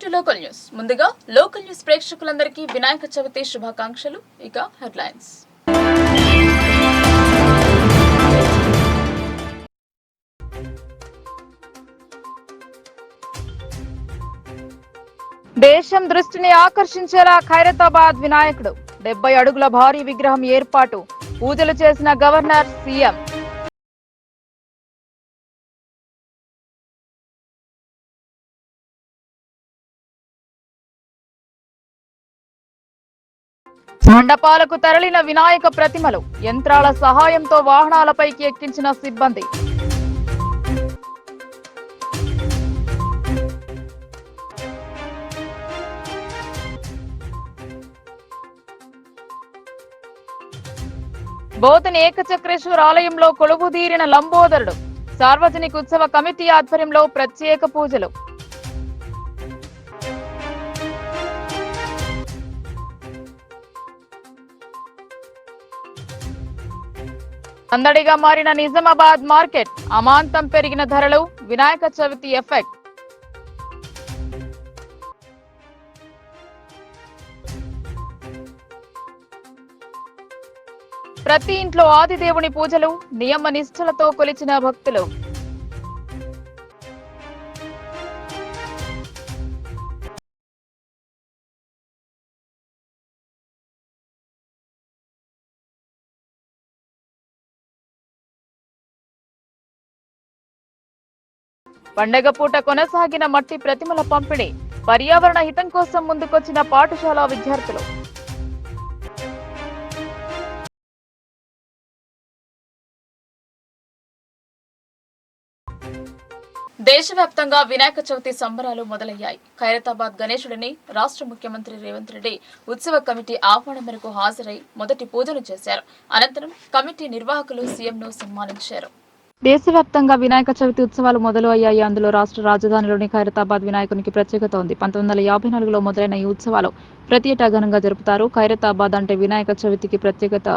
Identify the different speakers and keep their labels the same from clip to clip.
Speaker 1: To local news. ముందుగా local news ప్రేక్షకులందరికీ వినాయక చవితి శుభాకాంక్షలు. ఇక హెడ్లైన్స్.
Speaker 2: దేశం దృష్టిని ఆకర్షించేలా ఖైరతాబాద్ వినాయకుడు 70 అడుగుల భారీ విగ్రహం ఏర్పాటు. పూజలు చేసిన గవర్నర్, సీఎం. మండపాలకు తరలిన వినాయక ప్రతిమలు యంత్రాల సహాయంతో వాహనాలపైకి ఎక్కించిన సిబ్బంది. బోధని ఏకచక్రేశ్వర ఆలయంలో కొలువుదీరిన లంబోదరుడు. సార్వజనిక ఉత్సవ కమిటీ ఆధ్వర్యంలో ప్రత్యేక పూజలు. సందడిగా మారిన నిజామాబాద్ మార్కెట్. అమాంతం పెరిగిన ధరలు, వినాయక చవితి ఎఫెక్ట్. ప్రతి ఇంట్లో ఆదిదేవుని పూజలు, నియమ నిష్ఠలతో కొలిచిన భక్తులు. పండగ పూట కొనసాగిన మట్టి ప్రతిమల పంపిణీ. పర్యావరణ హితం కోసం ముందుకొచ్చిన పాఠశాల విద్యార్థులు.
Speaker 1: దేశవ్యాప్తంగా వినాయక చవితి సంబరాలు మొదలయ్యాయి. ఖైరతాబాద్ గణేశుడిని రాష్ట్ర ముఖ్యమంత్రి రేవంత్ రెడ్డి ఉత్సవ కమిటీ ఆహ్వానం మేరకు హాజరై మొదటి పూజలు చేశారు. అనంతరం కమిటీ నిర్వాహకులు సీఎంను సన్మానించారు. దేశవ్యాప్తంగా వినాయక చవితి ఉత్సవాలు మొదలు అయ్యాయి. అందులో రాష్ట్ర రాజధానిలోని ఖైరతాబాద్ వినాయకునికి ప్రత్యేకత ఉంది. 1954లో మొదలైన ఈ ఉత్సవాలు ప్రతి ఏటా ఘనంగా జరుపుతారు. ఖైరతాబాద్ అంటే వినాయక చవితికి ప్రత్యేకత.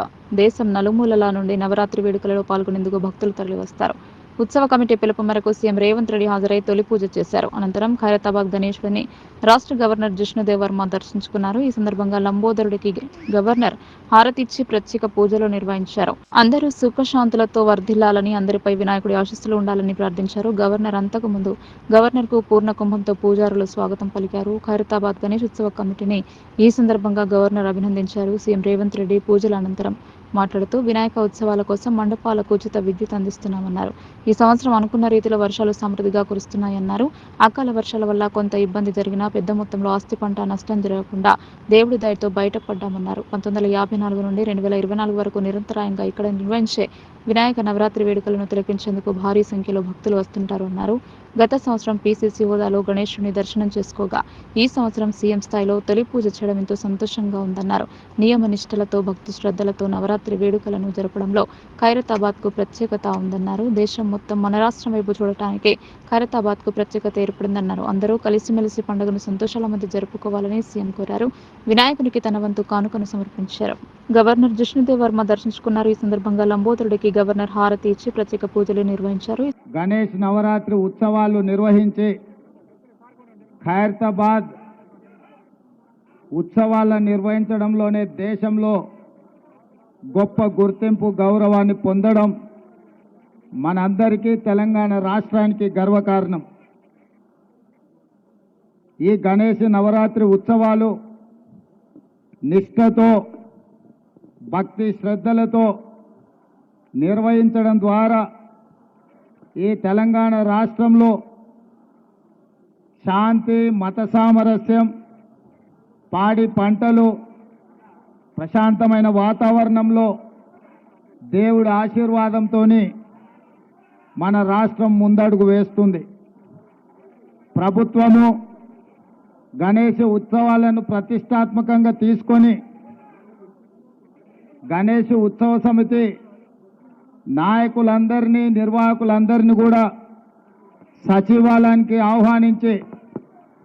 Speaker 1: దేశం నలుమూలల నుండి నవరాత్రి వేడుకలలో పాల్గొనేందుకు భక్తులు తరలివస్తారు. ఉత్సవ కమిటీ పిలుపు మేరకు సీఎం రేవంత్ రెడ్డి హాజరై తొలి పూజ చేశారు. అనంతరం ఖైరతాబాద్ గణేశుడిని రాష్ట్ర గవర్నర్ జిష్ణుదేవ్ వర్మ దర్శించుకున్నారు. ఈ సందర్భంగా లంబోదరుడికి గవర్నర్ హారతి ఇచ్చి ప్రత్యేక పూజలు నిర్వహించారు. అందరూ సుఖశాంతులతో వర్ధిల్లాలని, అందరిపై వినాయకుడి ఆశీస్సులు ఉండాలని ప్రార్థించారు. గవర్నర్ అంతకు ముందు గవర్నర్ కు పూర్ణ కుంభంతో పూజారులు స్వాగతం పలికారు. ఖైరతాబాద్ గణేష్ ఉత్సవ కమిటీని ఈ సందర్భంగా గవర్నర్ అభినందించారు. సీఎం రేవంత్ రెడ్డి పూజల అనంతరం మాట్లాడుతూ వినాయక ఉత్సవాల కోసం మండపాలకు ఉచిత విద్యుత్ అందిస్తున్నామన్నారు. ఈ సంవత్సరం అనుకున్న రీతిలో వర్షాలు సమృద్ధిగా కురుస్తున్నాయన్నారు. అకాల వర్షాల వల్ల కొంత ఇబ్బంది జరిగినా పెద్ద మొత్తంలో ఆస్తి పంట నష్టం జరగకుండా దేవుడి దయతో బయటపడ్డామన్నారు. 1954 నుండి 2024 వరకు నిరంతరాయంగా ఇక్కడ నిర్వహించే వినాయక నవరాత్రి వేడుకలను తిలకించేందుకు భారీ సంఖ్యలో భక్తులు వస్తుంటారు అన్నారు. గత సంవత్సరం పీసీసీ హోదాలో గణేశుడిని దర్శనం చేసుకోగా ఈ సంవత్సరం సీఎం స్థాయిలో తొలి పూజ చేయడం ఎంతో సంతోషంగా ఉందన్నారు. నియమ నిష్ఠలతో భక్తి శ్రద్ధలతో నవరాత్రి వేడుకలను జరపడంలో ఖైరతాబాద్ కు ప్రత్యేకత ఉందన్నారు. దేశం మొత్తం మన రాష్ట్రం వైపు చూడటానికి ఖైరతాబాద్ కు ప్రత్యేకత ఏర్పడిందన్నారు. అందరూ కలిసిమెలిసి పండుగను సంతోషాల మధ్య జరుపుకోవాలని సీఎం కోరారు. వినాయకునికి తన వంతు కానుకను సమర్పించారు. గవర్నర్ జిష్ణుదేవ్ వర్మ దర్శించుకున్నారు. ఈ సందర్భంగా లంబోదరుడికి గవర్నర్ హారతి ఇచ్చి ప్రత్యేక పూజలు నిర్వహించారు.
Speaker 3: గణేష్ నవరాత్రి ఉత్సవాలు నిర్వహించి ఖైరతాబాద్ ఉత్సవాలను నిర్వహించడంలోనే దేశంలో గొప్ప గుర్తింపు, గౌరవాన్ని పొందడం మనందరికీ, తెలంగాణ రాష్ట్రానికి గర్వకారణం. ఈ గణేష్ నవరాత్రి ఉత్సవాలు నిష్ఠతో, భక్తి శ్రద్ధలతో నిర్వహించడం ద్వారా ఈ తెలంగాణ రాష్ట్రంలో శాంతి, మత సామరస్యం, పాడి పంటలు, ప్రశాంతమైన వాతావరణంలో దేవుడి ఆశీర్వాదంతో మన రాష్ట్రం ముందడుగు వేస్తుంది. ప్రభుత్వము గణేష్ ఉత్సవాలను ప్రతిష్టాత్మకంగా తీసుకొని గణేష్ ఉత్సవ సమితి నాయకులందరినీ, నిర్వాహకులందరినీ కూడా సచివాలయానికి ఆహ్వానించి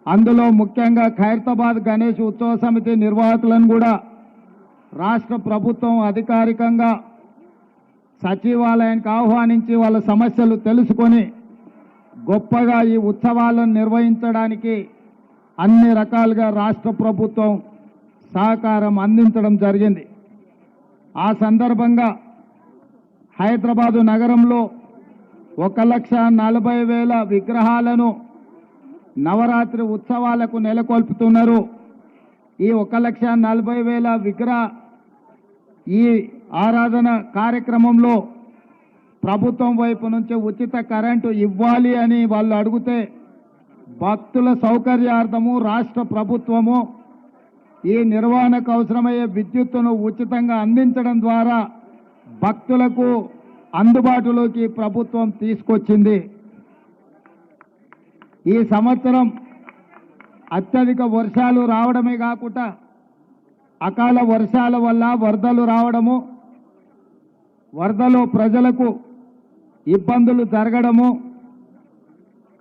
Speaker 3: అందులో ముఖ్యంగా ఖైరతాబాద్ గణేష్ ఉత్సవ సమితి నిర్వాహకులను కూడా రాష్ట్ర ప్రభుత్వం అధికారికంగా సచివాలయానికి ఆహ్వానించి వాళ్ళ సమస్యలు తెలుసుకొని గొప్పగా ఈ ఉత్సవాలను నిర్వహించడానికి అన్ని రకాలుగా రాష్ట్ర ప్రభుత్వం సహకారం అందించడం జరిగింది. ఆ సందర్భంగా హైదరాబాదు నగరంలో 1,40,000 విగ్రహాలను నవరాత్రి ఉత్సవాలకు నెలకొల్పుతున్నారు. ఈ 1,40,000 విగ్రహ ఈ ఆరాధన కార్యక్రమంలో ప్రభుత్వం వైపు నుంచి ఉచిత కరెంటు ఇవ్వాలి అని వాళ్ళు అడిగితే భక్తుల సౌకర్యార్థము రాష్ట్ర ప్రభుత్వము ఈ నిర్వహణకు అవసరమయ్యే విద్యుత్తును ఉచితంగా అందించడం ద్వారా భక్తులకు అందుబాటులోకి ప్రభుత్వం తీసుకొచ్చింది. ఈ సంవత్సరం అత్యధిక వర్షాలు రావడమే కాకుండా అకాల వర్షాల వల్ల వరదలు రావడము, వరదలో ప్రజలకు ఇబ్బందులు జరగడము,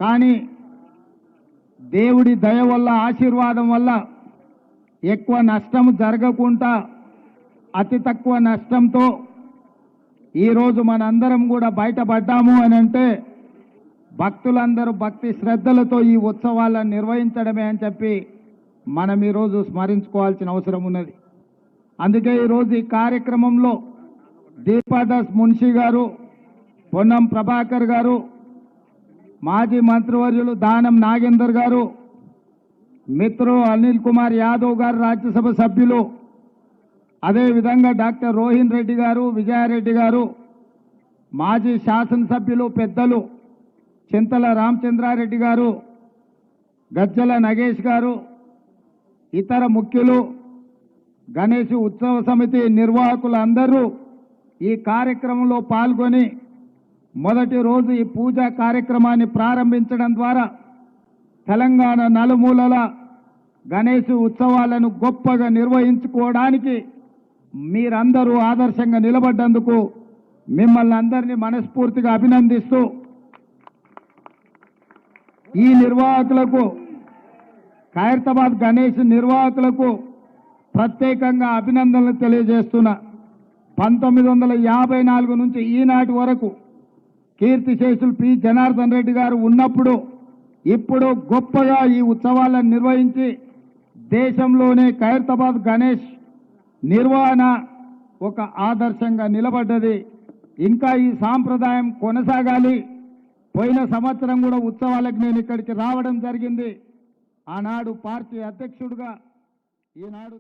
Speaker 3: కానీ దేవుడి దయ వల్ల ఆశీర్వాదం వల్ల ఎక్కువ నష్టం జరగకుండా అతి తక్కువ నష్టంతో ఈరోజు మనందరం కూడా బయటపడ్డాము అని అంటే భక్తులందరూ భక్తి శ్రద్ధలతో ఈ ఉత్సవాలను నిర్వహించడమే అని చెప్పి మనం ఈరోజు స్మరించుకోవాల్సిన అవసరం ఉన్నది. అందుకే ఈరోజు ఈ కార్యక్రమంలో దీపాదాస్ మున్షి గారు, పొన్నం ప్రభాకర్ గారు, మాజీ మంత్రివర్యులు దానం నాగేందర్ గారు, మిత్రులు అనిల్ కుమార్ యాదవ్ గారు రాజ్యసభ సభ్యులు, అదేవిధంగా డాక్టర్ రోహిన్ రెడ్డి గారు, విజయారెడ్డి గారు, మాజీ శాసనసభ్యులు పెద్దలు చింతల రామచంద్రారెడ్డి గారు, గజ్జల నగేష్ గారు, ఇతర ముఖ్యులు, గణేష్ ఉత్సవ సమితి నిర్వాహకులందరూ ఈ కార్యక్రమంలో పాల్గొని మొదటి రోజు ఈ పూజా కార్యక్రమాన్ని ప్రారంభించడం ద్వారా తెలంగాణ నలుమూలల గణేష్ ఉత్సవాలను గొప్పగా నిర్వహించుకోవడానికి మీరందరూ ఆదర్శంగా నిలబడ్డందుకు మిమ్మల్ని అందరినీ మనస్ఫూర్తిగా అభినందిస్తూ ఈ నిర్వాహకులకు, ఖైరతాబాద్ గణేష్ నిర్వాహకులకు ప్రత్యేకంగా అభినందనలు తెలియజేస్తున్నా. 1954 నుంచి ఈనాటి వరకు కీర్తిశేషులు పి జనార్దన్ రెడ్డి గారు ఉన్నప్పుడు ఇప్పుడు గొప్పగా ఈ ఉత్సవాలను నిర్వహించి దేశంలోనే ఖైరతాబాద్ గణేష్ నిర్వహణ ఒక ఆదర్శంగా నిలబడ్డది. ఇంకా ఈ సాంప్రదాయం కొనసాగాలి. పోయిన సంవత్సరం కూడా ఉత్సవాలకు నేను ఇక్కడికి రావడం జరిగింది. ఆనాడు పార్టీ అధ్యక్షుడిగా, ఈనాడు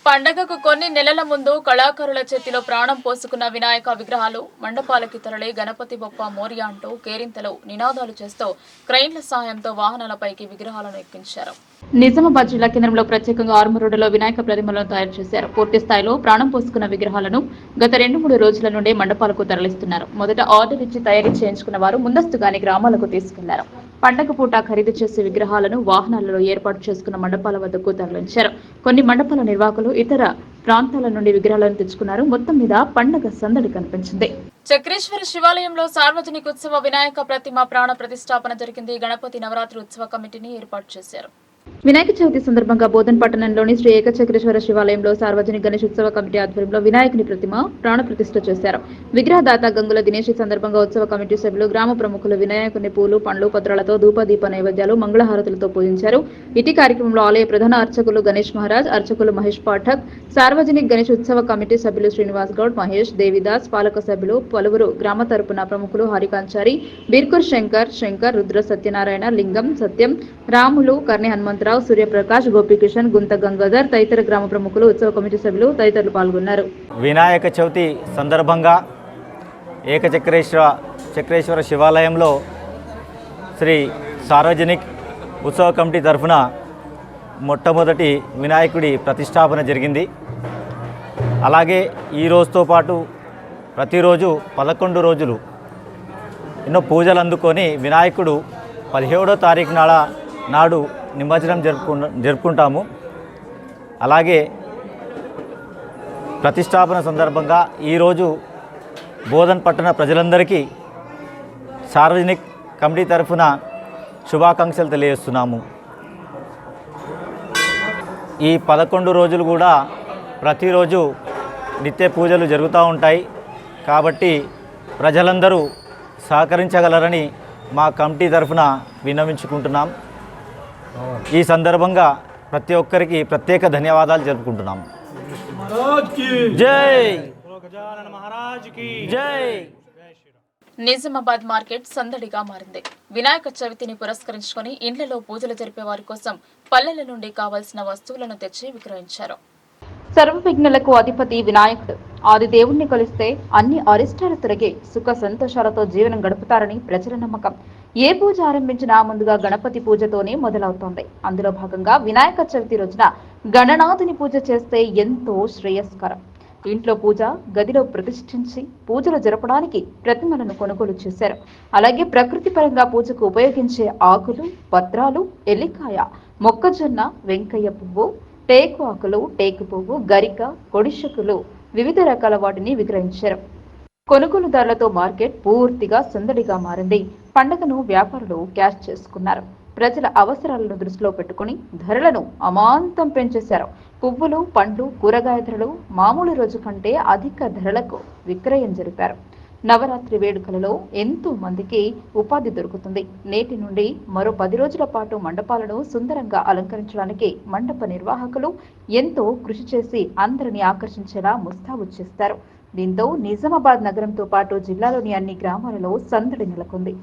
Speaker 1: పండగకు కొన్ని నెలల ముందు కళాకారుల చేతిలో ప్రాణం పోసుకున్న వినాయక విగ్రహాలు మండపాలకి తరలి గణపతి బొప్ప మోరియా అంటూ కేరింతలు నినాదాలు చేస్తూ క్రెయిన్ల సాయంతో వాహనాలపైకి విగ్రహాలను ఎక్కించారు. నిజామాబాద్ జిల్లా కేంద్రంలో ప్రత్యేకంగా ఆర్మూరులో వినాయక ప్రతిమలను తయారు చేశారు. పూర్తి స్థాయిలో ప్రాణం పోసుకున్న విగ్రహాలను గత 2-3 రోజుల నుండి మండపాలకు తరలిస్తున్నారు. మొదట ఆర్డర్ ఇచ్చి తయారీ చేయించుకున్న వారు ముందస్తుగానే గ్రామాలకు తీసుకెళ్లారు. పండగ పూట ఖరీదు చేసే విగ్రహాలను వాహనాలలో ఏర్పాటు చేసుకున్న మండపాల వద్దకు తరలించారు. కొన్ని మండపాల నిర్వాహకులు ఇతర ప్రాంతాల నుండి విగ్రహాలను తెచ్చుకున్నారు. మొత్తం మీద పండగ సందడి కనిపించింది. చక్రేశ్వర శివాలయంలో సార్వజనిక ఉత్సవ వినాయక ప్రతిమ ప్రాణ ప్రతిష్టాపన జరిగింది. గణపతి నవరాత్రి ఉత్సవ కమిటీని ఏర్పాటు చేశారు. వినాయక చవితి సందర్భంగా బోధన్ పట్టణంలోని శ్రీ ఏకచక్రేశ్వర శివాలయంలో సార్వజనిక గణేష్ ఉత్సవ కమిటీ ఆధ్వర్యంలో వినాయకుని ప్రతిమ ప్రాణ ప్రతిష్ఠ చేశారు. విగ్రహదాత గంగుల దినేష్ సందర్భంగా ఉత్సవ కమిటీ సభ్యులు, గ్రామ ప్రముఖులు వినాయకుని పూలు, పండ్లు, పత్రాలతో ధూపదీప నైవేద్యాలు, మంగళహారతులతో పూజించారు. ఇటీ కార్యక్రమంలో ఆలయ ప్రధాన అర్చకులు గణేష్ మహారాజ్, అర్చకులు మహేష్ పాఠక్, సార్వజనిక గణేష్ ఉత్సవ కమిటీ సభ్యులు శ్రీనివాస్ గౌడ్, మహేష్, దేవిదాస్, పాలక సభ్యులు, పలువురు గ్రామ తరపున ప్రముఖులు హరికాంచారి, బీర్కూర్ శంకర్, రుద్ర సత్యనారాయణ, లింగం, సత్యం, రాములు, కర్ణి హనుమంతరావు, సూర్యప్రకాష్, గోపీకిషన్, గుంత గంగాధర్ తదితర గ్రామ ప్రముఖులు, ఉత్సవ కమిటీ సభ్యులు తదితరులు పాల్గొన్నారు.
Speaker 4: వినాయక చవితి సందర్భంగా ఏకచక్రేశ్వర శివాలయంలో శ్రీ సార్వజనిక్ ఉత్సవ కమిటీ తరఫున మొట్టమొదటి వినాయకుడి ప్రతిష్టాపన జరిగింది. అలాగే ఈ రోజుతో పాటు ప్రతిరోజు 11 రోజులు ఎన్నో పూజలు అందుకొని వినాయకుడు 17వ తారీఖు నాడు నిమజ్జనం జరుపుకుంటాము. అలాగే ప్రతిష్టాపన సందర్భంగా ఈరోజు బోధన్ పట్టణ ప్రజలందరికీ సార్వజనిక్ కమిటీ తరఫున శుభాకాంక్షలు తెలియజేస్తున్నాము. ఈ 11 రోజులు కూడా ప్రతిరోజు నిత్య పూజలు జరుగుతూ ఉంటాయి. కాబట్టి ప్రజలందరూ సహకరించగలరని మా కమిటీ తరఫున విన్నవించుకుంటున్నాం. ఈ సందర్భంగా ప్రతి ఒక్కరికి ప్రత్యేక ధన్యవాదాలు జరుపుకుంటున్నాము. జై జై.
Speaker 1: నిజామాబాద్ మార్కెట్ సందడిగా మారింది. వినాయక చవితిని పురస్కరించుకొని ఇండ్లలో పూజలు జరిపే వారి కోసం పల్లెల నుండి కావాల్సిన వస్తువులను తెచ్చి విక్రయించారు.
Speaker 2: సర్వ విఘ్నులకు అధిపతి వినాయకుడు. ఆది దేవుణ్ణి కొలిస్తే అన్ని అరిష్టాలు తొలగి సుఖ సంతోషాలతో జీవనం గడుపుతారని ప్రజల నమ్మకం. ఏ పూజ ఆరంభించినా ముందుగా గణపతి పూజతోనే మొదలవుతోంది. అందులో భాగంగా వినాయక చవితి రోజున గణనాథుని పూజ చేస్తే ఎంతో శ్రేయస్కరం. ఇంట్లో పూజ గదిలో ప్రతిష్ఠించి పూజలు జరపడానికి ప్రతిమలను కొనుగోలు చేశారు. అలాగే ప్రకృతి పరంగా పూజకు ఉపయోగించే ఆకులు, పత్రాలు, ఎల్లికాయ, మొక్కజొన్న, వెంకయ్య పువ్వు, టేకు ఆకులు, టేకు పువ్వు, గరిక, కొడిశకులు, వివిధ రకాల వాటిని విక్రయించారు. కొనుగోలుదారులతో మార్కెట్ పూర్తిగా సందడిగా మారింది. పండుగను వ్యాపారులు క్యాష్ చేసుకున్నారు. ప్రజల అవసరాలను దృష్టిలో పెట్టుకుని ధరలను అమాంతం పెంచేశారు. పువ్వులు, పండ్లు, కూరగాయ ధరలు మామూలు రోజు కంటే అధిక ధరలకు విక్రయం జరిపారు. నవరాత్రి వేడుకలలో ఎంతో మందికి ఉపాధి దొరుకుతుంది. నేటి నుండి మరో 10 రోజుల పాటు మండపాలను సుందరంగా అలంకరించడానికి మండప నిర్వాహకులు ఎంతో కృషి చేసి అందరినీ ఆకర్షించేలా ముస్తాబు చేస్తారు. దీంతో నిజామాబాద్ నగరంతో పాటు జిల్లాలోని అన్ని గ్రామాలలో సందడి నెలకొంది.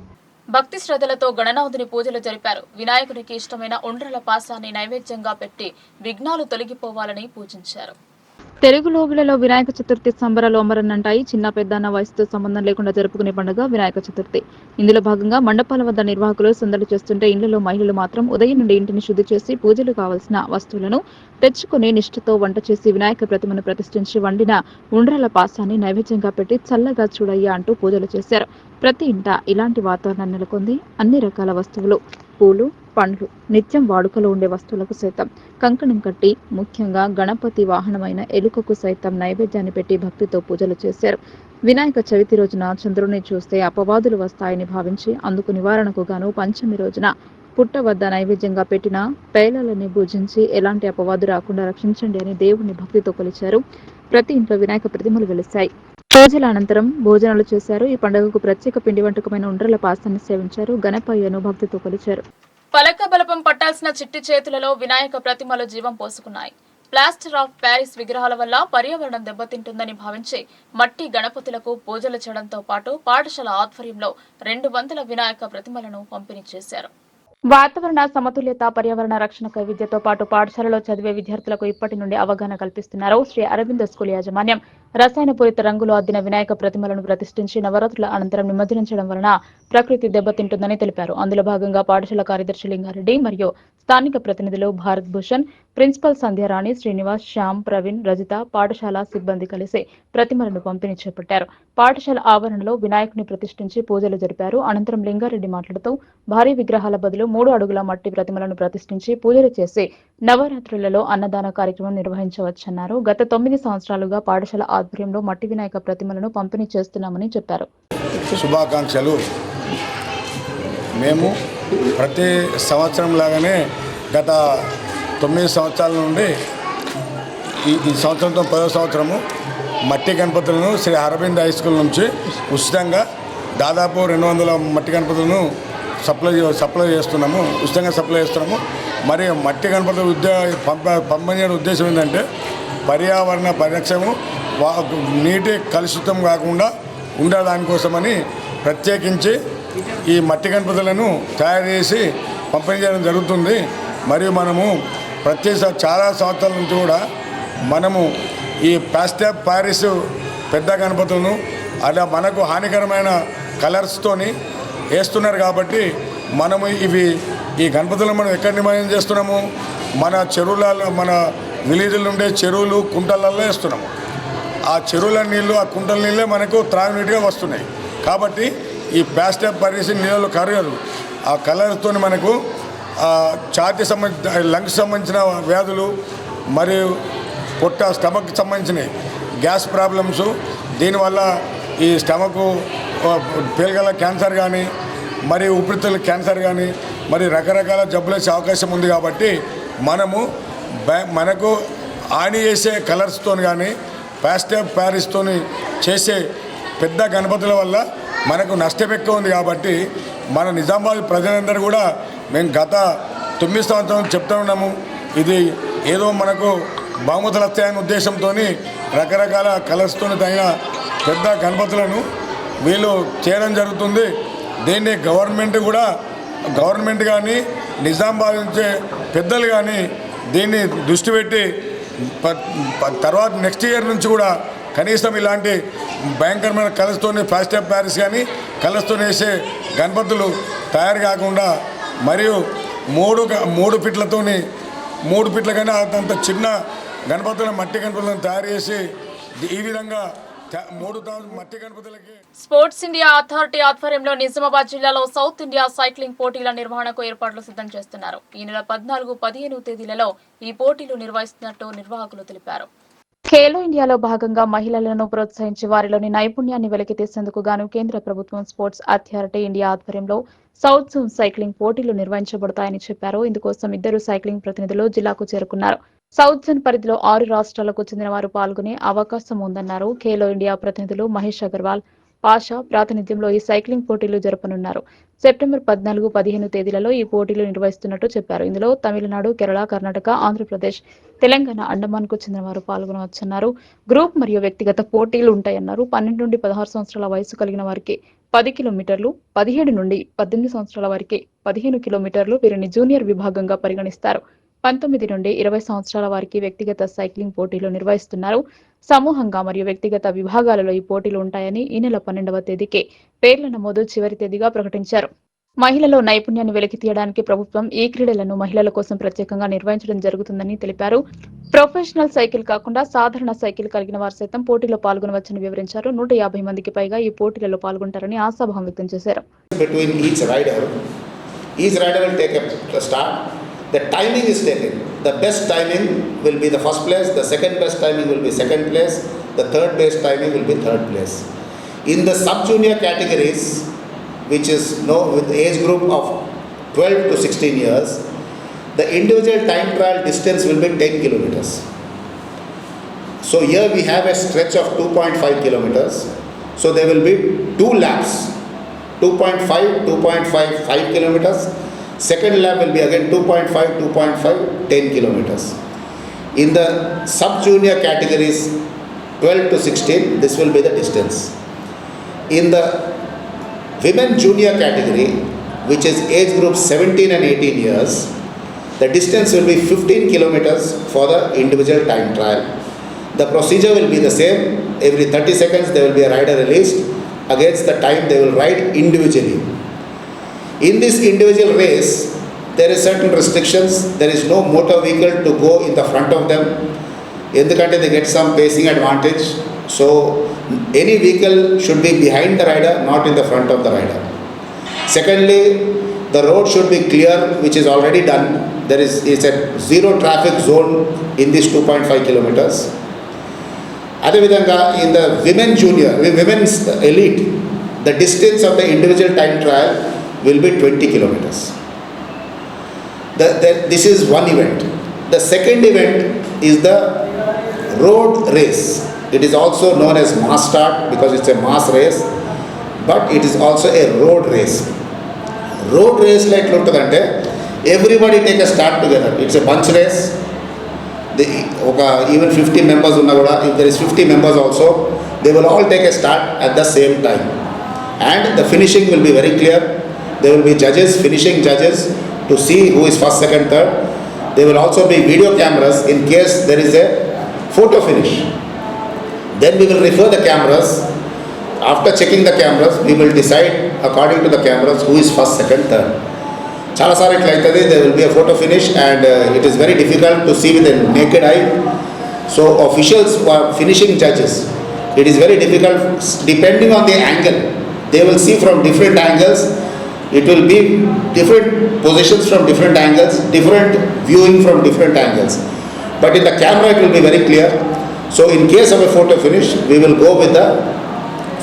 Speaker 1: భక్తి శ్రద్ధలతో గణనాథుని పూజలు జరిపారు. వినాయకునికి ఇష్టమైన ఉండ్రల పాసాన్ని నైవేద్యంగా పెట్టి విఘ్నాలు తొలగిపోవాలని పూజించారు.
Speaker 2: తెలుగు లోగులలో వినాయక చతుర్థి సంబరాలు అమరన్నంటాయి. చిన్న పెద్ద అన్న వయసుతో సంబంధం లేకుండా జరుపుకునే పండుగ వినాయక చతుర్థి. ఇందులో భాగంగా మండపాల వద్ద నిర్వాహకులు సందడి చేస్తుంటే ఇండ్లలో మహిళలు మాత్రం ఉదయం నుండి ఇంటిని శుద్ధి చేసి పూజలు కావాల్సిన వస్తువులను తెచ్చుకుని నిష్ఠతో వంట చేసి వినాయక ప్రతిమను ప్రతిష్ఠించి వండిన ఉండ్రాల పాసాన్ని నైవేద్యంగా పెట్టి చల్లగా చూడయ్యా అంటూ పూజలు చేశారు. ప్రతి ఇంట ఇలాంటి వాతావరణం నెలకొంది. అన్ని రకాల వస్తువులు, పూలు, పండ్లు, నిత్యం వాడుకలో ఉండే వస్తువులకు సైతం కంకణం కట్టి ముఖ్యంగా గణపతి వాహనమైన ఎలుకకు సైతం నైవేద్యాన్ని పెట్టి భక్తితో పూజలు చేశారు. వినాయక చవితి రోజున చంద్రుని చూస్తే అపవాదులు వస్తాయని భావించి అందుకు నివారణకు గాను పంచమి రోజున పుట్ట వద్ద నైవేద్యంగా పెట్టిన పేలాలని పూజించి ఎలాంటి అపవాదు రాకుండా రక్షించండి అని దేవుణ్ణి భక్తితో కొలిచారు. ప్రతి ఇంట్లో వినాయక ప్రతిమలు వెలిశాయి. పూజల అనంతరం భోజనాలు చేశారు. ఈ పండుగకు ప్రత్యేక పిండి వంటకమైన ఉండ్రల పాసాన్ని సేవించారు. గణపయ్యను భక్తితో కొలిచారు.
Speaker 1: పలక బలపం పట్టాల్సిన చిట్టి చేతులలో వినాయక ప్రతిమలు జీవం పోసుకున్నాయి. ప్లాస్టర్ ఆఫ్ ప్యారిస్ విగ్రహాల వల్ల పర్యావరణం దెబ్బతింటుందని భావించి మట్టి గణపతులకు పూజలు చేయడంతో పాటు పాఠశాల ఆధ్వర్యంలో 200 వినాయక ప్రతిమలను పంపిణీ చేశారు.
Speaker 2: వాతావరణ సమతుల్యత, పర్యావరణ రక్షణకై విద్యతో పాటు పాఠశాలలో చదివే విద్యార్థులకు ఇప్పటి నుండి అవగాహన కల్పిస్తున్నారు. శ్రీ అరవింద స్కూల్ యాజమాన్యం రసాయన పూరిత రంగులు అద్దిన వినాయక ప్రతిమలను ప్రతిష్ఠించి నవరాత్రుల అనంతరం నిమజ్జనం వలన ప్రకృతి దెబ్బతింటుందని తెలిపారు. అందులో భాగంగా పాఠశాల కార్యదర్శి లింగారెడ్డి మరియు స్థానిక ప్రతినిధులు భారత్ భూషణ్, ప్రిన్సిపల్ సంధ్యారాణి, శ్రీనివాస్, శ్యామ్, ప్రవీణ్, రజిత, పాఠశాల సిబ్బంది కలిసి ప్రతిమలను పంపిణీ చేపట్టారు. పాఠశాల ఆవరణలో వినాయకుని ప్రతిష్ఠించి పూజలు జరిపారు. అనంతరం లింగారెడ్డి మాట్లాడుతూ భారీ విగ్రహాల బదులు 3 అడుగుల మట్టి ప్రతిమలను ప్రతిష్ఠించి పూజలు చేసి నవరాత్రులలో అన్నదాన కార్యక్రమం నిర్వహించవచ్చన్నారు. గత 9 సంవత్సరాలుగా పాఠశాల ఆధ్వర్యంలో మట్టి వినాయక ప్రతిమలను పంపిణీ చేస్తున్నామని చెప్పారు.
Speaker 5: శుభాకాంక్షలు. మేము ప్రతి సంవత్సరం లాగానే గత 9 సంవత్సరాల నుండి ఈ సంవత్సరంతో 10వ సంవత్సరము మట్టి గణపతులను శ్రీ అరవింద్ హై స్కూల్ నుంచి ఉచితంగా దాదాపు 200 మట్టి గణపతులను సప్లై చేస్తున్నాము. ఉచితంగా సప్లై చేస్తున్నాము. మరి మట్టి గణపతుల పంపిణీ ఉద్దేశం ఏంటంటే పర్యావరణ పరిరక్షణ, నీటి కలుషితం కాకుండా ఉండడానికోసమని ప్రత్యేకించి ఈ మట్టి గణపతులను తయారు చేసి పంపిణీ చేయడం జరుగుతుంది. మరియు మనము చాలా సంవత్సరాల నుంచి కూడా మనము ఈ ప్లాస్టర్ ఆఫ్ ప్యారిస్ పెద్ద గణపతులను అలా మనకు హానికరమైన కలర్స్తోని వేస్తున్నారు. కాబట్టి మనము ఈ గణపతులను మనం ఎక్కడ నిమజ్జనం చేస్తున్నాము? మన చెరువులలో, మన విలేజ్లో ఉండే చెరువులు, కుంటలలో వేస్తున్నాము. ఆ చెరువుల నీళ్ళు, ఆ కుంటల నీళ్ళే మనకు త్రాగునీటిగా వస్తున్నాయి. కాబట్టి ఈ ప్లాస్టర్ ఆఫ్ ప్యారిస్ నీళ్ళు కరగదు. ఆ కలర్తో మనకు ఛాతీ లంగ్స్ సంబంధించిన వ్యాధులు మరియు స్టమక్ సంబంధించినవి గ్యాస్ ప్రాబ్లమ్స్, దీనివల్ల ఈ స్టమక్ పేలగల క్యాన్సర్ కానీ మరియు ఊపిరితిత్తుల క్యాన్సర్ కానీ మరి రకరకాల జబ్బులు వచ్చే అవకాశం ఉంది. కాబట్టి మనకు హాని చేసే కలర్స్తో కానీ ప్లాస్టర్ ఆఫ్ ప్యారిస్తో చేసే పెద్ద గణపతుల వల్ల మనకు నష్టం ఎక్కువ ఉంది. కాబట్టి మన నిజామాబాద్ ప్రజలందరూ కూడా మేము గత 9 సంవత్సరం చెప్తా ఉన్నాము. ఇది ఏదో మనకు బహుమతులు వస్తాయనే ఉద్దేశంతో రకరకాల కలర్స్తో తగిన పెద్ద గణపతులను వీళ్ళు చేయడం జరుగుతుంది. దీన్ని గవర్నమెంట్ కానీ నిజామాబాద్ నుంచే పెద్దలు కానీ దీన్ని దృష్టి పెట్టి తర్వాత నెక్స్ట్ ఇయర్ నుంచి కూడా కనీసం ఇలాంటి భయంకరమైన కలర్స్తోనే ప్లాస్టర్ ఆఫ్ ప్యారిస్ కానీ కలర్స్తో వేసే గణపతులు తయారు కాకుండా మరియు 3 ఫీట్ల కన్నా అంత చిన్న గణపతుల మట్టి గణపతులను తయారు చేసి ఈ విధంగా 3 మట్టి గణపతులకి
Speaker 1: స్పోర్ట్స్ ఇండియా అథారిటీ ఆధ్వర్యంలో నిజామాబాద్ జిల్లాలో సౌత్ ఇండియా సైక్లింగ్ పోటీల నిర్వహణకు ఏర్పాట్లు సిద్ధం చేస్తున్నారు. ఈ నెల 14, 15 తేదీలలో ఈ పోటీలు నిర్వహిస్తున్నట్టు నిర్వాహకులు తెలిపారు.
Speaker 2: ఖేలో ఇండియాలో భాగంగా మహిళలను ప్రోత్సహించి వారిలోని నైపుణ్యాన్ని వెలికితీసేందుకు గాను కేంద్ర ప్రభుత్వం స్పోర్ట్స్ అథారిటీ ఇండియా ఆధ్వర్యంలో సౌత్ జోన్ సైక్లింగ్ పోటీలు నిర్వహించబడతాయని చెప్పారు. ఇందుకోసం 2 సైక్లింగ్ ప్రతినిధులు జిల్లాకు చేరుకున్నారు. సౌత్ జోన్ పరిధిలో 6 రాష్ట్రాలకు చెందిన వారు పాల్గొనే అవకాశం ఉందన్నారు. ఖేలో ఇండియా ప్రతినిధులు మహేష్ అగర్వాల్, పాషా ప్రాతినిధ్యంలో ఈ సైక్లింగ్ పోటీలు జరపనున్నారు. సెప్టెంబర్ 14, 15 తేదీలలో ఈ పోటీలు నిర్వహిస్తున్నట్టు చెప్పారు. ఇందులో తమిళనాడు, కేరళ, కర్ణాటక, ఆంధ్రప్రదేశ్, తెలంగాణ, అండమాన్ కు చెందిన వారు పాల్గొనవచ్చన్నారు. గ్రూప్ మరియు వ్యక్తిగత పోటీలు ఉంటాయన్నారు. 12 నుండి 16 సంవత్సరాల వయసు కలిగిన వారికి 10 కిలోమీటర్లు, 17 నుండి 18 సంవత్సరాల వారికి 15 కిలోమీటర్లు వీరిని జూనియర్ విభాగంగా పరిగణిస్తారు. 19 నుండి 20 సంవత్సరాల వారికి వ్యక్తిగత సైక్లింగ్ పోటీలు నిర్వహిస్తున్నారు. సమూహంగా మరియు వ్యక్తిగత విభాగాలలో ఈ పోటీలు ఉంటాయని ఈ నెల 12వ తేదీకి పేర్ల నమోదు చివరి తేదీగా ప్రకటించారు. మహిళల్లో నైపుణ్యాన్ని వెలికి తీయడానికి ప్రభుత్వం ఈ క్రీడలను మహిళల కోసం ప్రత్యేకంగా నిర్వహించడం జరుగుతుందని తెలిపారు. ప్రొఫెషనల్ సైకిల్ కాకుండా సాధారణ సైకిల్ కలిగిన వారు సైతం పోటీలో పాల్గొనవచ్చని వివరించారు. 150 మందికి పైగా ఈ పోటీలలో పాల్గొంటారని ఆశాభావం వ్యక్తం చేశారు.
Speaker 6: Each rider will take a start. The timing is taken. The best timing will be the first place, the second best timing will be second place, the third best timing will be third place. In the sub-junior categories, which is with age group of 12 to 16 years, the individual time trial distance will be 10 kilometers. So here we have a stretch of 2.5 kilometers. So there will be 2 laps, 2.5, 2.5, 5 kilometers. Second lap will be again 2.5, 2.5, 10 kilometers. In the sub-junior categories 12 to 16, this will be the distance. In the women junior category, which is age group 17 and 18 years, the distance will be 15 kilometers for the individual time trial. The procedure will be the same. Every 30 seconds there will be a rider released. Against the time they will ride individually. In this individual race, there is certain restrictions. There is no motor vehicle to go in the front of them. Endukante they get some pacing advantage. So any vehicle should be behind the rider, not in the front of the rider. Secondly, the road should be clear, which is already done. It's a zero traffic zone in these 2.5 kilometers. Adevidanga, in the women's elite, the distance of the individual time trial will be 20 kilometers. This is one event. The second event is the road race. It is also known as mass start because it's a mass race, but it is also a road race. Road race like untadante everybody take a start together. It's a bunch race. Even 50 members unna kuda, if there is 50 members also, they will all take a start at the same time, and the finishing will be very clear. There will be judges, finishing judges, to see who is first, second, third. There will also be video cameras in case there is a photo finish. Then we will refer the cameras. After checking the cameras, we will decide according to the cameras who is first, second, third. Chala sari itla aitadi, there will be a photo finish, and it is very difficult to see with the naked eye. So officials who are finishing judges, it is very difficult depending on the angle. They will see from different angles. It will be different positions from different angles, different viewing from different angles. But in the camera it will be very clear. So in case of a photo finish, we will go with the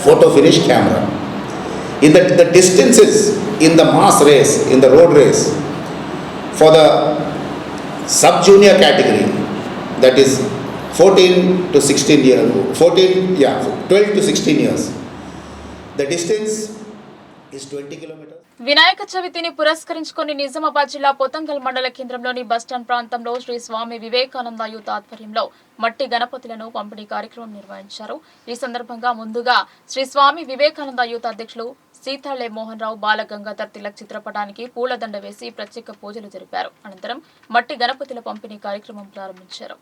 Speaker 6: photo finish camera. In the distances in the mass race, in the road race, for the sub-junior category, that is 12 to 16 years, the distance is 20 kilometers.
Speaker 1: Vinayaka చవితిని పురస్కరించుకొని నిజామాబాద్ జిల్లా పొతంగల్ మండల కేంద్రంలోని bus stand ప్రాంతంలో Shri Swami Vivekananda youth ఆధ్వర్యంలో మట్టి గణపతులను పంపిణీ కార్యక్రమం నిర్వహించారు. ఈ సందర్భంగా ముందుగా శ్రీ స్వామి వివేకానంద యూత్ అధ్యక్షులు సీతాళ్లే మోహన్ రావు బాల గంగాధర్ తిలక్ చిత్రపటానికి పూలదండ వేసి ప్రత్యేక పూజలు జరిపారు. అనంతరం మట్టి గణపతుల పంపిణీ కార్యక్రమం ప్రారంభించారు.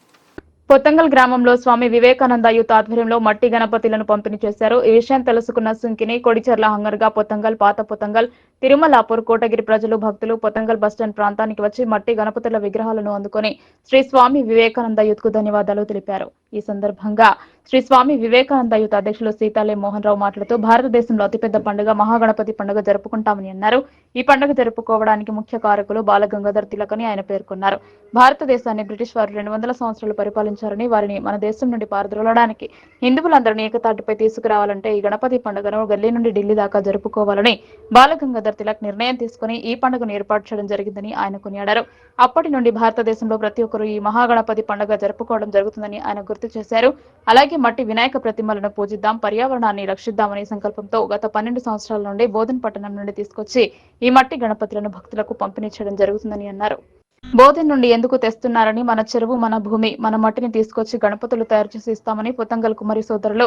Speaker 1: పొతంగల్ గ్రామంలో స్వామి వివేకానంద యూత్ ఆధ్వర్యంలో మట్టి గణపతులను పంపిణీ చేశారు. ఈ విషయం తెలుసుకున్న సుంకిని, కొడిచెర్ల హంగర్గా, పొతంగల్, పాత పొతంగల్, తిరుమలాపూర్, కోటగిరి ప్రజలు, భక్తులు పొతంగల్ బస్టాండ్ ప్రాంతానికి వచ్చి మట్టి గణపతుల విగ్రహాలను అందుకొని శ్రీ స్వామి వివేకానంద యూత్ కు ధన్యవాదాలు తెలిపారు. ఈ సందర్భంగా శ్రీ స్వామి వివేకానంద యూత్ అధ్యక్షులు సీతాలే మోహన్ రావు మాట్లాడుతూ భారతదేశంలో అతిపెద్ద పండుగ మహాగణపతి పండుగ జరుపుకుంటామని అన్నారు. ఈ పండుగ జరుపుకోవడానికి ముఖ్య కారకులు బాల గంగాధర్ తిలక్ అని ఆయన పేర్కొన్నారు. భారతదేశాన్ని బ్రిటిష్ వారు 200 సంవత్సరాలు పరిపాలించారని, వారిని మన దేశం నుండి పారద్రోలడానికి హిందువులందరినీ ఏకతాటిపై తీసుకురావాలంటే ఈ గణపతి పండుగను గల్లీ నుండి ఢిల్లీ దాకా జరుపుకోవాలని బాల గంగాధర్ తిలక్ నిర్ణయం తీసుకుని ఈ పండుగను ఏర్పాటు చేయడం జరిగిందని ఆయన కొనియాడారు. అప్పటి నుండి భారతదేశంలో ప్రతి ఒక్కరూ ఈ మహాగణపతి పండుగ జరుపుకోవడం జరుగుతుందని ఆయన గుర్తు చేశారు. అలాగే మట్టి వినాయక ప్రతిమలను పూజిద్దాం, పర్యావరణాన్ని రక్షిద్దామనే సంకల్పంతో గత 12 సంవత్సరాల నుండి బోధన్ పట్టణం నుండి తీసుకొచ్చి ఈ మట్టి గణపతులను భక్తులకు పంపిణీ చేయడం జరుగుతుందని అన్నారు. బోధన్ నుండి ఎందుకు తెస్తున్నారని, మన చెరువు మన భూమి, మన మట్టిని తీసుకొచ్చి గణపతులు తయారు చేసి ఇస్తామని పొతంగల్ కుమారి సోదరులు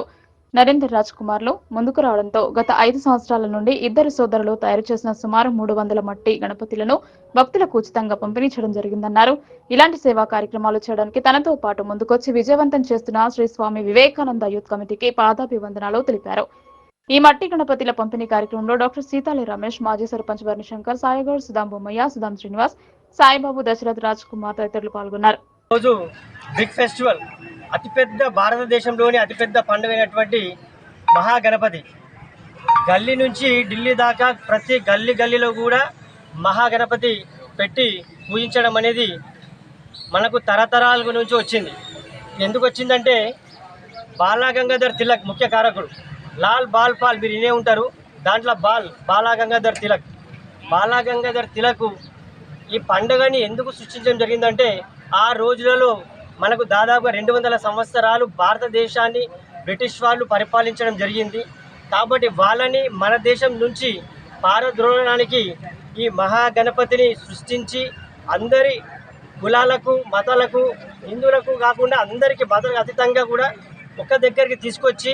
Speaker 1: నరేందర్ రాజ్ కుమార్లు ముందుకు రావడంతో గత 5 సంవత్సరాల నుండి ఇద్దరు సోదరులు తయారు చేసిన సుమారు 300 మట్టి గణపతులను భక్తులకు ఉచితంగా పంపిణీ చేయడం జరిగిందన్నారు. ఇలాంటి సేవా కార్యక్రమాలు చేయడానికి తనతో పాటు ముందుకొచ్చి విజయవంతం చేస్తున్న శ్రీ స్వామి వివేకానంద యూత్ కమిటీకి పాదాభివందనాలు తెలిపారు. ఈ మట్టి గణపతుల పంపిణీ కార్యక్రమంలో డాక్టర్ సీతాలి రమేష్, మాజీ సర్పంచ్ భరణిశంకర్, సాయిగౌడ్, సుధాం బొమ్మయ్య, సుధాం శ్రీనివాస్, సాయిబాబు, దశరథ్ రాజ్ కుమార్ తదితరులు పాల్గొన్నారు.
Speaker 7: రోజు బిగ్ ఫెస్టివల్, అతిపెద్ద భారతదేశంలోని అతిపెద్ద పండుగ అయినటువంటి మహాగణపతి గల్లీ నుంచి ఢిల్లీ దాకా ప్రతి గల్లీలో కూడా మహాగణపతి పెట్టి పూజించడం అనేది మనకు తరతరాల నుంచి వచ్చింది. ఎందుకు వచ్చిందంటే బాలా గంగాధర్ తిలక్ ముఖ్య కారకుడు. లాల్ బాల్ పాల్ మీరు వినే ఉంటారు, దాంట్లో బాలా గంగాధర్ తిలక్ ఈ పండుగని ఎందుకు సృష్టించడం జరిగిందంటే ఆ రోజులలో మనకు దాదాపుగా 200 సంవత్సరాలు భారతదేశాన్ని బ్రిటిష్ వాళ్ళు పరిపాలించడం జరిగింది. కాబట్టి వాళ్ళని మన దేశం నుంచి పారద్రోలడానికి ఈ మహాగణపతిని సృష్టించి అందరి కులాలకు, మతాలకు, హిందువులకు కాకుండా అందరికీ మతాలకు అతీతంగా కూడా ఒక్క దగ్గరికి తీసుకొచ్చి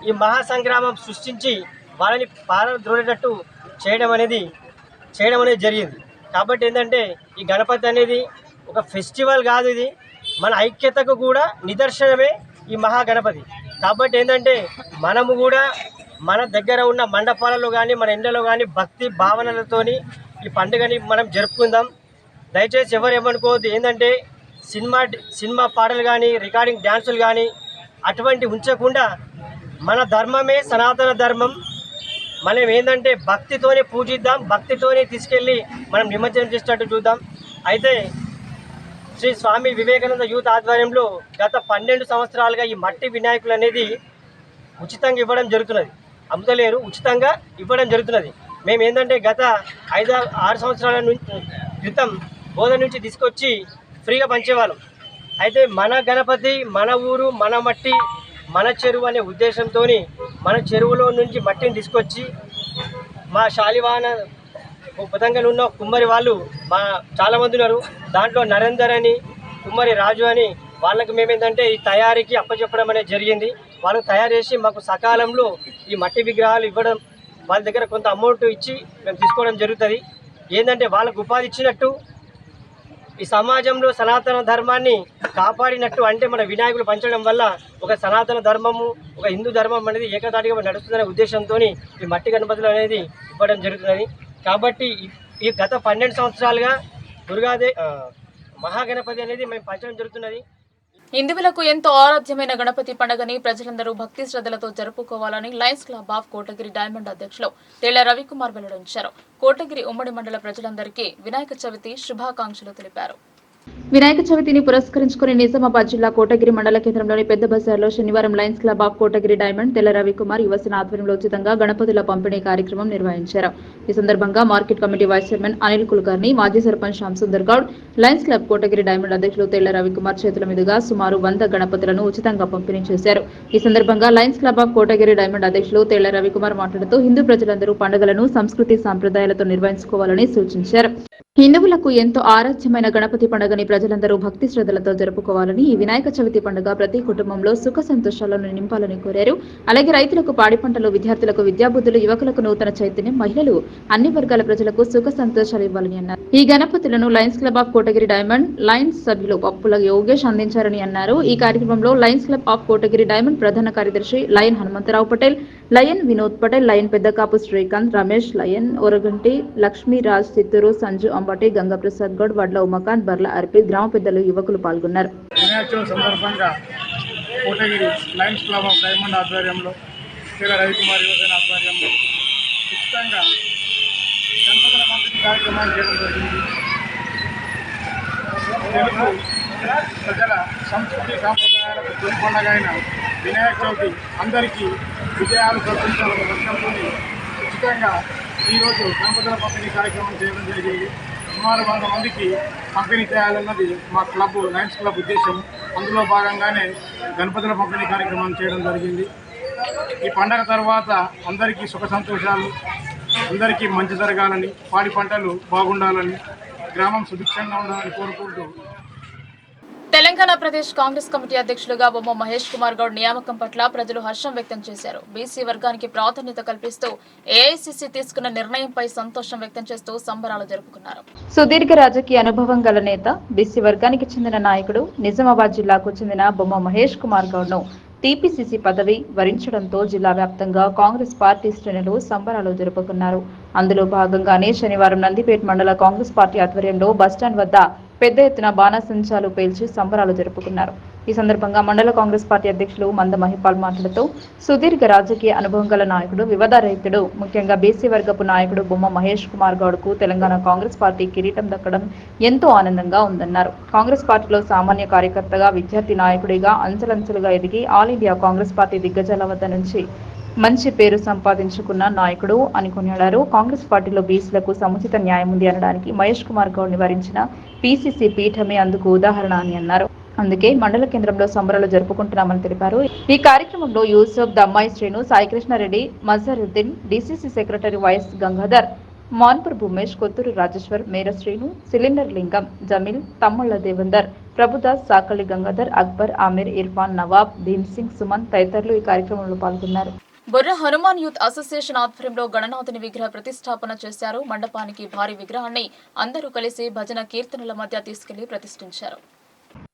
Speaker 7: ఈ మహాసంగ్రామం సృష్టించి వాళ్ళని పారద్రోలేటట్టు చేయడం అనేది జరిగింది. కాబట్టి ఏంటంటే ఈ గణపతి అనేది ఒక ఫెస్టివల్ కాదు, ఇది మన ఐక్యతకు కూడా నిదర్శనమే ఈ మహాగణపతి. కాబట్టి ఏంటంటే మనము కూడా మన దగ్గర ఉన్న మండపాలలో కానీ మన ఇండ్లలో కానీ భక్తి భావనలతోని ఈ పండుగని మనం జరుపుకుందాం. దయచేసి ఎవరు ఏమనుకోవద్దు. ఏంటంటే సినిమా పాటలు కానీ, రికార్డింగ్ డ్యాన్సులు కానీ అటువంటి ఉంచకుండా మన ధర్మమే సనాతన ధర్మం. మనం ఏంటంటే భక్తితోనే పూజిద్దాం, భక్తితోనే తీసుకెళ్ళి మనం నిమజ్జనం చేసేటట్టు చూద్దాం. అయితే శ్రీ స్వామి వివేకానంద యూత్ ఆధ్వర్యంలో గత 12 సంవత్సరాలుగా ఈ మట్టి వినాయకులు అనేది ఉచితంగా ఇవ్వడం జరుగుతున్నది. అమ్ముతలేరు, ఉచితంగా ఇవ్వడం జరుగుతున్నది. మేము ఏంటంటే గత 5-6 సంవత్సరాల క్రితం బోధన నుంచి తీసుకొచ్చి ఫ్రీగా పంచేవాళ్ళం. అయితే మన గణపతి, మన ఊరు, మన మట్టి, మన చెరువు అనే ఉద్దేశంతో మన చెరువులో నుంచి మట్టిని తీసుకొచ్చి మా శాలివాన పొతంగల్ ఉన్న కుమ్మరి వాళ్ళు చాలామంది ఉన్నారు. దాంట్లో నరేందర్ అని, కుమ్మరి రాజు అని వాళ్ళకి మేమేంటంటే ఈ తయారీకి అప్పచెప్పడం అనేది జరిగింది. వాళ్ళు తయారు చేసి మాకు సకాలంలో ఈ మట్టి విగ్రహాలు ఇవ్వడం, వాళ్ళ దగ్గర కొంత అమౌంట్ ఇచ్చి మేము తీసుకోవడం జరుగుతుంది. ఏంటంటే వాళ్ళకు ఉపాధి ఇచ్చినట్టు, ఈ సమాజంలో సనాతన ధర్మాన్ని కాపాడినట్టు. అంటే మన వినాయకులు పంచడం వల్ల ఒక సనాతన ధర్మము, ఒక హిందూ ధర్మం అనేది ఏకతాటిగా నడుస్తుందనే ఉద్దేశంతో ఈ మట్టి గణపతులు అనేది ఇవ్వడం జరుగుతున్నది. కాబట్టి ఈ గత 12 సంవత్సరాలుగా మహాగణపతి అనేది మేము పంచడం జరుగుతున్నది.
Speaker 1: హిందువులకు ఎంతో ఆరాధ్యమైన గణపతి పండుగని ప్రజలందరూ భక్తి శ్రద్ధలతో జరుపుకోవాలని Lions club of Kotagiri diamond అధ్యక్షులు తేళ్ల రవికుమార్ వెల్లడించారు. కోటగిరి ఉమ్మడి మండల ప్రజలందరికీ వినాయక చవితి శుభాకాంక్షలు తెలిపారు.
Speaker 2: వినాయక చవితిని పురస్కరించుకుని నిజామాబాద్ జిల్లా కోటగిరి మండల కేంద్రంలోని పెద్ద బజార్లో శనివారం Lions club of Kotagiri diamond తెల్ల రవికుమార్ యువసేన ఆధ్వర్యంలో ఉచితంగా గణపతుల పంపిణీ కార్యక్రమం నిర్వహించారు. ఈ సందర్భంగా market committee vice chairman Anil Kulkarni, మాజీ sarpanch Shyam Sundar Goud, lions club Kotagiri diamond అధ్యక్షులు తెల్ల రవికుమార్ చేతుల మీదుగా సుమారు 100 గణపతులను ఉచితంగా పంపిణీ చేశారు. ఈ సందర్భంగా Lions club of Kotagiri diamond అధ్యక్షులు తెల్ల రవికుమార్ మాట్లాడుతూ హిందూ ప్రజలందరూ పండుగలను సంస్కృతి సాంప్రదాయాలతో నిర్వహించుకోవాలని సూచించారు. హిందువులకు ఎంతో ఆరాధ్యమైన గణపతి పండుగని ప్రజలందరూ భక్తి శ్రద్ధలతో జరుపుకోవాలని, ఈ వినాయక చవితి పండుగ ప్రతి కుటుంబంలో సుఖ సంతోషాలను నింపాలని కోరారు. అలాగే రైతులకు పాడి పంటలు, విద్యార్థులకు విద్యాబుద్ధులు, యువకులకు నూతన చైతన్యం, మహిళలు అన్ని వర్గాల ప్రజలకు సుఖ సంతోషాలు ఇవ్వాలని అన్నారు. ఈ గణపతులను lions club of Kotagiri diamond lions సభ్యులు పప్పుల యోగేష్ అందించారని అన్నారు. ఈ కార్యక్రమంలో lions club of Kotagiri diamond ప్రధాన కార్యదర్శి lion Hanumantharao Patel, lion Vinod Patel, lion Peddakapu Srikanth, Ramesh, lion Oraganti, Lakshmiraj, Chittoor, Sanju Ambati, Gangaprasad Goud, Vadla Umakanth, Barla అర్పి, గ్రామ పెద్దలు, యువకులు పాల్గొన్నారు.
Speaker 3: వినాయక చవితి సందర్భంగా Kotagiri Lions club of diamond ఆధ్వర్యంలో తెల్ల రవికుమార్ యువసేన ఆధ్వర్యంలో ఉచితంగా గణపతుల పంపిణీ కార్యక్రమాలు చేయడం జరిగింది. తెలుగు ప్రజల సంస్కృతి సాంప్రదాయాలకు తొలి పండుగ అయిన వినాయక చవితి అందరికీ విజయాలు కల్పించాలన్న లక్ష్యంతో ఉచితంగా ఈరోజు గణపతుల పంపిణీ కార్యక్రమం చేయడం జరిగింది. సుమారు 100 మందికి పంపిణీ చేయాలన్నది మా క్లబ్ లయన్స్ క్లబ్ ఉద్దేశం. అందులో భాగంగానే గణపతుల పంపిణీ కార్యక్రమం చేయడం జరిగింది. ఈ పండగ తర్వాత అందరికీ సుఖ సంతోషాలు, అందరికీ మంచి జరగాలని, పాడి పంటలు బాగుండాలని, గ్రామం సుభిక్షంగా ఉండాలని కోరుకుంటూ
Speaker 1: తెలంగాణ ప్రదేశ్ కాంగ్రెస్ కమిటీ అధ్యక్షులుగా బొమ్మ మహేష్ కుమార్ గౌడ్ నియామకం పట్ల ప్రజలు హర్షం వ్యక్తం చేశారు. బీసీ వర్గానికి ప్రాధాన్యత కల్పిస్తూ ఏఐసీసీ తీసుకున్న నిర్ణయంపై సంతోషం వ్యక్తం చేస్తూ సంబరాలు జరుపుకున్నారు.
Speaker 2: సుదీర్ఘ రాజకీయ అనుభవం గల నేత, బీసీ వర్గానికి చెందిన నాయకుడు, నిజామాబాద్ జిల్లాకు చెందిన బొమ్మ మహేష్ కుమార్ గౌడ్ ను టీపీసీసీ పదవి వరించడంతో జిల్లా వ్యాప్తంగా కాంగ్రెస్ పార్టీ శ్రేణులు సంబరాలు జరుపుకున్నారు. అందులో భాగంగానే శనివారం నందిపేట మండల కాంగ్రెస్ పార్టీ ఆధ్వర్యంలో బస్టాండ్ వద్ద పెద్ద ఎత్తున బాణాసంచాలు పేల్చి సంబరాలు జరుపుకున్నారు. ఈ సందర్భంగా మండల కాంగ్రెస్ పార్టీ అధ్యక్షులు మంద మహిపాల్ మాట్లాడుతూ సుదీర్ఘ రాజకీయ అనుభవం గల నాయకుడు, వివాదరహితుడు, ముఖ్యంగా బీసీ వర్గపు నాయకుడు బొమ్మ మహేష్ కుమార్ గౌడ్ కు తెలంగాణ కాంగ్రెస్ పార్టీ కిరీటం దక్కడం ఎంతో ఆనందంగా ఉందన్నారు. కాంగ్రెస్ పార్టీలో సామాన్య కార్యకర్తగా, విద్యార్థి నాయకుడిగా అంచెలంచెలుగా ఎదిగి ఆల్ ఇండియా కాంగ్రెస్ పార్టీ దిగ్గజాల వద్ద నుంచి మంచి పేరు సంపాదించుకున్న నాయకుడు అని కొనియాడారు. కాంగ్రెస్ పార్టీలో బీసీలకు సముచిత న్యాయం ఉంది అనడానికి మహేష్ కుమార్ గౌడ్ ని వరించిన పీసీసీ పీఠమే అందుకు ఉదాహరణ అని అన్నారు. అందుకే మండల కేంద్రంలో సంబరాలు జరుపుకుంటున్నామని తెలిపారు. ఈ కార్యక్రమంలో Yusuf, Dammai Srinu, Saikrishnareddy, Majaruddin, DCC secretary YS Gangadhar, Manpur Bhumesh, Kotturu Rajeshwar, Mera Srinu, cylinder లింగం, జమీల్, తమ్మళ్ల దేవేందర్, ప్రభుదాస్, సాకలి గంగాధర్, అక్బర్, ఆమీర్, ఇర్ఫాన్, నవాబ్, దీన్ సింగ్, సుమన్ తదితరులు ఈ కార్యక్రమంలో పాల్గొన్నారు.
Speaker 1: బొర్ర హనుమాన్ యూత్ అసోసియేషన్ ఆధ్వర్యంలో గణనాథుని విగ్రహ ప్రతిష్టాపన చేశారు. మండపానికి భారీ విగ్రహాన్ని అందరూ కలిసి భజన కీర్తనల మధ్య తీసుకెళ్లి ప్రతిష్ఠించారు.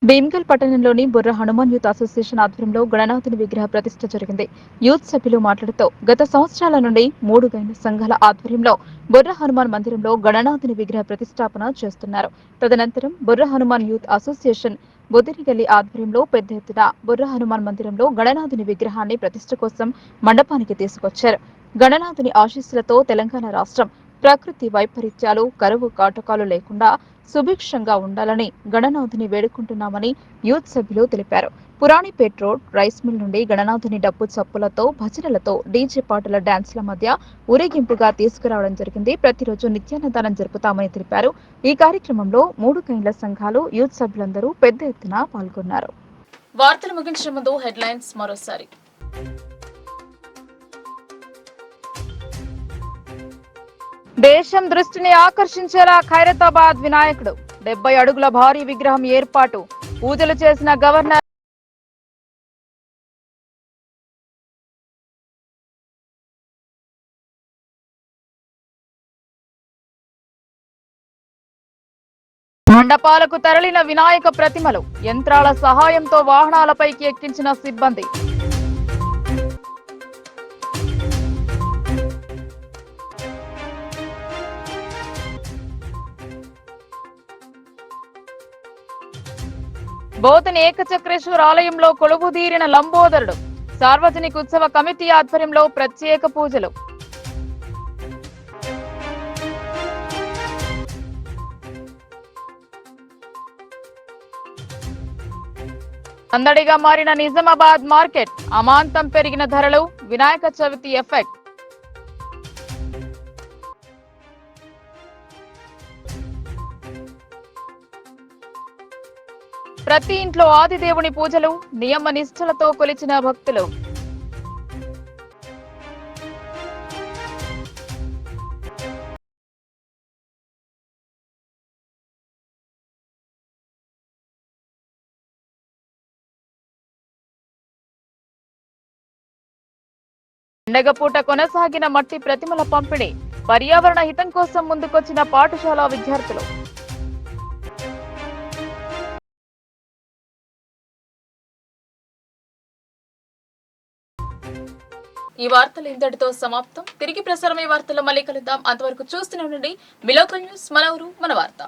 Speaker 1: భీమ్గల్ పట్టణంలోని బొర్ర హనుమాన్ యూత్ అసోసియేషన్ ఆధ్వర్యంలో గణనాథుని విగ్రహ ప్రతిష్ఠ జరిగింది. యూత్ సభ్యులు మాట్లాడుతూ గత సంవత్సరాల నుండి 3 గైన సంఘాల ఆధ్వర్యంలో బొర్ర హనుమాన్ మందిరంలో గణనాథుని విగ్రహ ప్రతిష్టాపన చేస్తున్నారు. తదనంతరం బొర్ర హనుమాన్ యూత్ అసోసియేషన్ బొదిరిగల్లి ఆధ్వర్యంలో పెద్ద ఎత్తున బొర్ర హనుమాన్ మందిరంలో గణనాథుని విగ్రహాన్ని ప్రతిష్ఠ కోసం మండపానికి తీసుకొచ్చారు. గణనాథుని ఆశీస్సులతో తెలంగాణ రాష్ట్రం ప్రకృతి వైపరీత్యాలు, కరువు కాటకాలు లేకుండా సుభిక్షంగా ఉండాలని గణనాథుని వేడుకుంటున్నామని యూత్ సభ్యులు తెలిపారు. పురాణిపేట్ రోడ్ రైస్ మిల్ నుండి గణనాథుని డప్పు చప్పులతో, భజనలతో, డీజే పాటల డాన్స్ల మధ్య ఊరేగింపుగా తీసుకురావడం జరిగింది. ప్రతిరోజు నిత్యాన్నదానం జరుపుతామని తెలిపారు. ఈ కార్యక్రమంలో 3 గైన్ల సంఘాలు, యూత్ సభ్యులందరూ పెద్ద ఎత్తున పాల్గొన్నారు. వార్తలు ముగించే ముందు హెడ్లైన్స్ మరోసారి.
Speaker 2: దేశం దృష్టిని ఆకర్షించేలా ఖైరతాబాద్ వినాయకుడు, 70 అడుగుల భారీ విగ్రహం ఏర్పాటు, పూజలు చేసిన గవర్నర్. మండపాలకు తరలిన వినాయక ప్రతిమలు, యంత్రాల సహాయంతో వాహనాలపైకి ఎక్కించిన సిబ్బంది. బోధని ఏకచక్రేశ్వర ఆలయంలో కొలువుదీరిన లంబోదరుడు, సార్వజనిక ఉత్సవ కమిటీ ఆధ్వర్యంలో ప్రత్యేక పూజలు.
Speaker 1: సందడిగా మారిన నిజామాబాద్ మార్కెట్, అమాంతం పెరిగిన ధరలు, వినాయక చవితి ఎఫెక్ట్. ప్రతి ఇంట్లో ఆదిదేవుని పూజలు, నియమ నిష్ఠలతో కొలిచిన భక్తులు. పండగపూట కొనసాగిన మట్టి ప్రతిమల పంపిణీ, పర్యావరణ హితం కోసం ముందుకొచ్చిన పాఠశాల విద్యార్థులు. ఈ వార్తలు ఇంతటితో సమాప్తం. తిరిగి ప్రసారమయ్యే వార్తల్లో మళ్ళీ కలుద్దాం. అంతవరకు చూస్తూనే ఉండండి మీ లోకల్ న్యూస్, మన ఊరు మన వార్త.